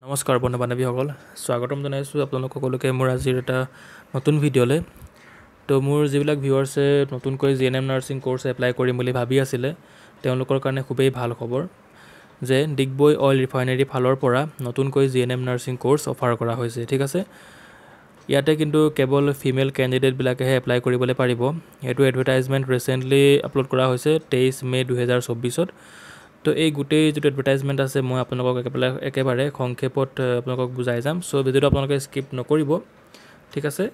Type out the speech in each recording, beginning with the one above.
নমস্কাৰ বন্ধু বান্ধৱীসকল স্বাগতম জনাইছোঁ আপোনালোক সকলোকে মোৰ আজিৰ এটা নতুন ভিডিঅ'লৈ তো মোৰ যিবিলাক ভিউৱাৰ্ছে নতুনকৈ জিএনএম নাৰ্ছিং কোৰ্ছ এপ্লাই কৰিম বুলি ভাবি আছিলে তেওঁলোকৰ কাৰণে খুবেই ভাল খবৰ যে ডিগবৈ অইল ৰিফাইনেৰী ফালৰ পৰা নতুনকৈ জিএনএম নাৰ্ছিং কোৰ্ছ অফাৰ কৰা হৈছে ঠিক আছে ইয়াতে কিন্তু কেৱল ফিমেল কেণ্ডিডেটবিলাকেহে এপ্লাই কৰিবলৈ পাৰিব এইটো এডভাৰটাইজমেণ্ট ৰিচেণ্টলি আপলোড কৰা হৈছে 23 মে 2024 তো এই গোটেই যেটো এডভাৰটাইজমেণ্ট আছে মই আপোনালোকক একেবাৰে সংক্ষেপত আপোনালোকক বুজাই যাম সো ভিডিওটো আপোনালোকে স্কিপ নকৰিব ঠিক আছে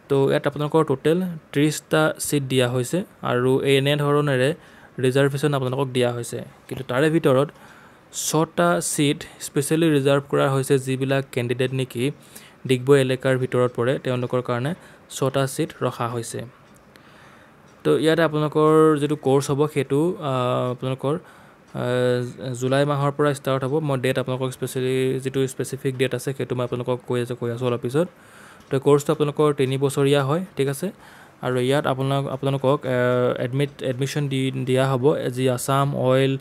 তো ইয়াত আপোনালোকৰ টোটেল 30টা সিট দিয়া হৈছে আৰু এনে ধৰণেৰে ৰিজাৰ্ভেশ্যন আপোনালোকক দিয়া হৈছে কিন্তু তাৰে ভিতৰত 6টা সিট স্পেশালি ৰিজাৰ্ভ কৰা হৈছে যিবিলাক কেণ্ডিডেট নেকি ডিগবৈ এলেকাৰ ভিতৰত পৰে তেওঁলোকৰ কাৰণে 6টা সিট ৰখা হৈছে তো ইয়াত আপোনালোকৰ যেটো কোৰ্ছ হ'ব হেতু আপোনালোকৰ জুলাই মাহৰ পৰা ষ্টাৰ্ট হ'ব মই ডেট আপোনালোকক স্পেশালি যেটো স্পেসিফিক ডেট আছে হেতু মই আপোনালোকক কৈ আছো অলপ পিছত তো কোৰ্ছটো আপোনালোকৰ 3 বছৰীয়া হয় ঠিক আছে আৰু ইয়াত আপোনালোকক এডমিশন দিয়া হ'ব যি Assam oil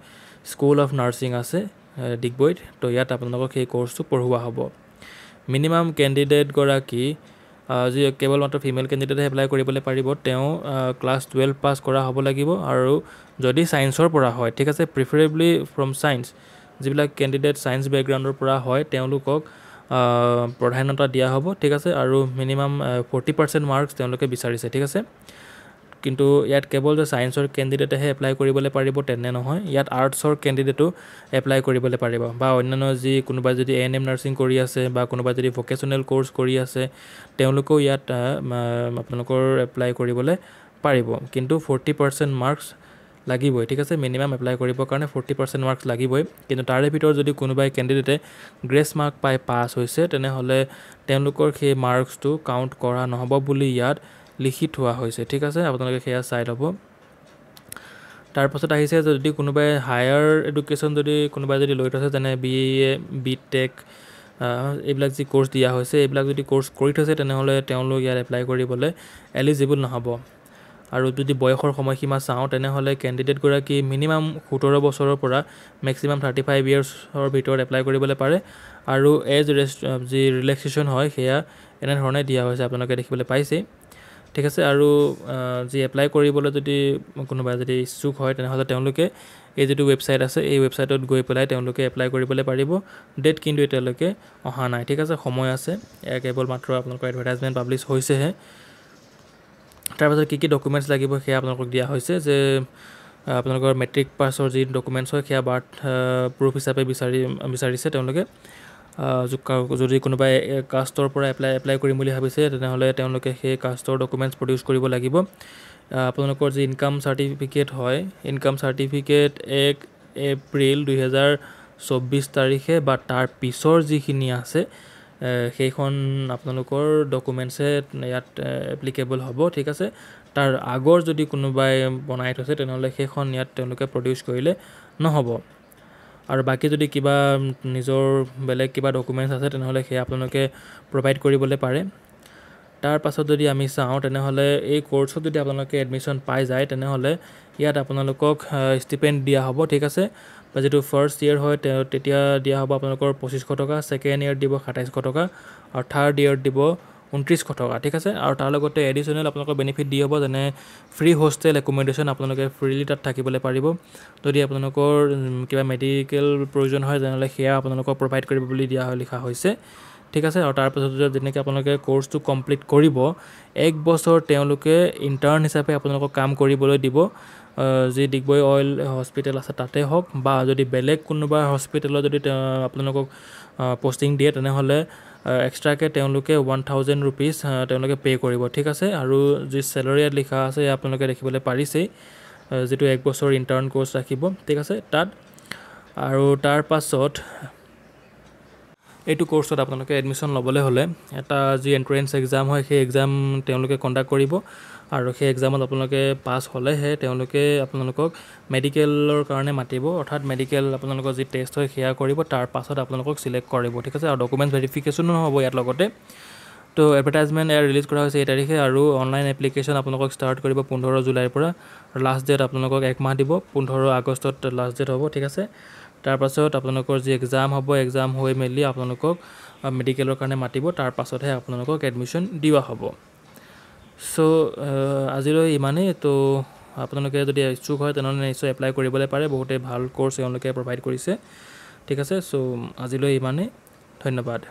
school of nursing আছে ডিগবৈত তো ইয়াত আপোনালোকক এই কোৰ্ছটো পঢ়ুৱা হ'ব মিনিমাম কেণ্ডিডেট গৰাকী যি কেৱল মাত্ৰ ফিমেল কেণ্ডিডেট এপ্লাই কৰিবলৈ পাৰিব তেওঁ ক্লাছ 12 পাস কৰা হ'ব লাগিব আৰু যদি সায়েন্সৰ পৰা হয় ঠিক আছে প্ৰিফাৰেবলি ফ্ৰম সায়েন্স যিবিলাক কেণ্ডিডেট সায়েন্স ব্যাকগ্ৰাউণ্ডৰ পৰা হয় তেওঁলোকক প্ৰধানতা দিয়া হ'ব ঠিক আছে আৰু মিনিমাম 40% মাৰ্কস তেওঁলোকে বিচাৰিছে ঠিক আছে কিন্তু ইয়াত কেৱল যে সায়েন্সৰ কেণ্ডিডেটহে এপ্লাই কৰিবলৈ পাৰিব তেনে নহয় ইয়াত আৰ্টছৰ কেণ্ডিডেটো এপ্লাই কৰিবলৈ পাৰিব বা অন্যান্য যি কোনোবা যদি এএনএম নাৰ্ছিং কৰি আছে বা কোনোবা যদি ভোকেশনাল কোৰ্ছ কৰি আছে তেওঁলোকো ইয়াত আপোনালোকৰ এপ্লাই কৰিবলৈ পাৰিব কিন্তু 40% মাৰ্কস লাগিবই ঠিক আছে মিনিমাম এপ্লাই কৰিবৰ কাৰণে 40% মাৰ্কস লাগিবই কিন্তু তাৰে ভিতৰত যদি কোনোবাই কেণ্ডিডেটে গ্ৰেছ মাৰ্ক পাই পাস হৈছে তেনে হলে তেওঁলোকৰ সেই মাৰ্কসটো কাউন্ট কৰা নহব বুলি ইয়াত লিখি থোৱা হৈছে ঠিক আছে আপোনালোকে হেয়া চাই ল'ব তাৰ পাছত আহিছে যদি কোনোবাই হায়াৰ এডুকেশ্যন যদি কোনোবাই যদি লৈ থৈছে যেনে বিএ বিটেক এইবিলাক যি কোৰ্ছ দিয়া হৈছে এইবিলাক যদি কোৰ্ছ কৰি থৈছে তেনে হলে তেওঁলোক ইয়াত এপ্লাই কৰিবলৈ এলিজিবল নহব আৰু যদি বয়সৰ সময়সীমা চাও তেনে হলে কেণ্ডিডেট গৰাকী মিনিমাম 17 বছৰৰ পৰা ম্যাক্সিমাম 35 ইয়াৰ্ছৰ ভিতৰত এপ্লাই কৰিবলৈ পাৰে আৰু এজ যি ৰিলেক্সেশন হয় হেয়া এনে ধৰণে দিয়া হৈছে আপোনালোকে দেখিবলৈ পাইছে ঠিক আছে আৰু যি এপ্লাই কৰিবলৈ যদি কোনোবা যদি ইচ্ছুক হয় তেনে হলে তেওঁলোকে এই যেটো ওয়েবসাইট আছে এই ওয়েবসাইটত গৈ পেলাই তেওঁলোকে এপ্লাই কৰিবলৈ পাৰিব ডেট কিন্তু এতিয়ালৈকে অহা নাই ঠিক আছে সময় আছে কেৱল মাত্ৰ আপোনালোকৰ এডভাৰটাইজমেন্ট পাবলিশ হৈছেহে তাৰ পাছত কি ডকুমেন্টস লাগিব হেয়া আপোনালোকক দিয়া হৈছে যে আপোনালোকৰ মেট্ৰিক পাছৰ যি ডকুমেন্টস হয় হেয়া বাৰ্থ প্ৰুফ হিচাপে বিচাৰিছে তেওঁলোকে যদি কোনোবাই কাষ্টৰ পৰা এপ্লাই কৰিম বুলি ভাবিছে তেনে হলে তেওঁলোকে সেই কাষ্টৰ ডকুমেন্টস প্ৰডিউস কৰিব লাগিব আপোনালোকৰ যি ইনকাম সাৰ্টিফিকেট হয় ইনকাম সাৰ্টিফিকেট 1 এপ্ৰিল 2024 তাৰিখে বা তাৰ পিছৰ যিখিনি আছে সেইখন আপোনালোকৰ ডকুমেন্টছে ইয়াত এপ্লিকেবল হ'ব ঠিক আছে তাৰ আগৰ যদি কোনোবাই বনাই থৈছে তেনে হলে সেইখন ইয়াত তেওঁলোকে প্ৰডিউস কৰিলে নহব আৰু বাকি যদি কিবা নিজৰ বেলেগ কিবা ডকুমেন্টস আছে তেনে হলে সেই আপোনালোকে প্ৰভাইড কৰিবলৈ পাৰে তাৰ পাছত যদি আমি চাও তেনে হলে এই কোৰ্ছত যদি আপোনালোকে এডমিশন পাই যায় তেনে হলে ইয়াত আপোনালোকক ষ্টিপেন্ড দিয়া হ'ব ঠিক আছে বা যেটো ফাৰ্স্ট ইয়াৰ হয় তেতিয়া দিয়া হ'ব আপোনালোকৰ 2500 টকা সেকেন্ড ইয়াৰ দিব 2700 টকা আৰু থাৰ্ড ইয়াৰ দিব 2900 টকা ঠিক আছে আৰু তাৰ লগতে এডিশনাল আপোনালোকৰ বেনিফিট দিয়া হ'ব যেনে ফ্ৰী হোষ্টেল একমোডেশন আপোনালোকে ফ্ৰীলি তাত থাকিবলৈ পাৰিব যদি আপোনালোকৰ কিবা মেডিকেল প্ৰয়োজন হয় যেনেলে হেয়া আপোনালোকক প্ৰভাইড কৰিব বুলি দিয়া হয় লিখা হৈছে ঠিক আছে আৰু তাৰ পাছত যেনেকৈ আপোনালোকে কোৰ্ছটো কমপ্লিট কৰিব এক বছৰ তেওঁলোকে ইন্টাৰ্ন হিচাপে আপোনালোকক কাম কৰিবলৈ দিব যি ডিগবৈ অইল হস্পিটেল আছে তাতে হওক বা যদি বেলেগ কোনোবা হস্পিটেলত যদি আপোনালোকক পোষ্টিং দিয়ে তেনে হলে এক্সট্ৰাকে তেওঁলোকে 1000 रुपीस তেওঁলোকে পে কৰিব ঠিক আছে আৰু যি স্যালাৰি লিখা আছে আপোনালোকে দেখিবলৈ পাৰিছে যেটো এক বছৰ ইন্টাৰ্ন কোৰ্ছ ৰাখিব ঠিক আছে তাত আৰু তাৰ পাছত এইটো কোৰ্ছত আপোনালোকে এডমিশন লবলৈ হলে এটা যি এন্ট্ৰেন্স এক্সাম হয় সেই এক্সাম তেওঁলোকে কণ্ডাক্ট কৰিব আৰু সেই এক্সামত আপোনালোকে পাস হলেহে তেওঁলোকে আপোনালোকক মেডিকেলৰ কাৰণে মাতিব অৰ্থাৎ মেডিকেল আপোনালোকৰ যি টেষ্ট হয় হেয়া কৰিব তাৰ পাছত আপোনালোকক সিলেক্ট কৰিব ঠিক আছে আৰু ডকুমেন্ট ভেৰিফিকেশনো হ'ব ইয়াত লগতে তো এডভাৰটাইজমেন্ট ৰিলিজ কৰা হৈছে এই তাৰিখে আৰু অনলাইন এপ্লিকেশন আপোনালোকক ষ্টাৰ্ট কৰিব 15 জুলাইৰ পৰা লাষ্ট ডেট আপোনালোকক এক মাহ দিব 15 আগষ্টত লাষ্ট ডেট হ'ব ঠিক আছে তাৰপাছত আপোনালোকৰ যি এক্সাম হ'ব এক্সাম হৈ মেলি আপোনালোকক মেডিকেলৰ কাৰণে মাতিব তাৰ পাছতহে আপোনালোকক এডমিশ্যন দিয়া হ'ব চ' আজিলৈ ইমানেই তো আপোনালোকে যদি ইচ্ছুক হয় তেনেহ'লে নিশ্চয় এপ্লাই কৰিবলৈ পাৰে বহুতে ভাল কোৰ্চ তেওঁলোকে প্ৰভাইড কৰিছে ঠিক আছে চ' আজিলৈ ইমানেই ধন্যবাদ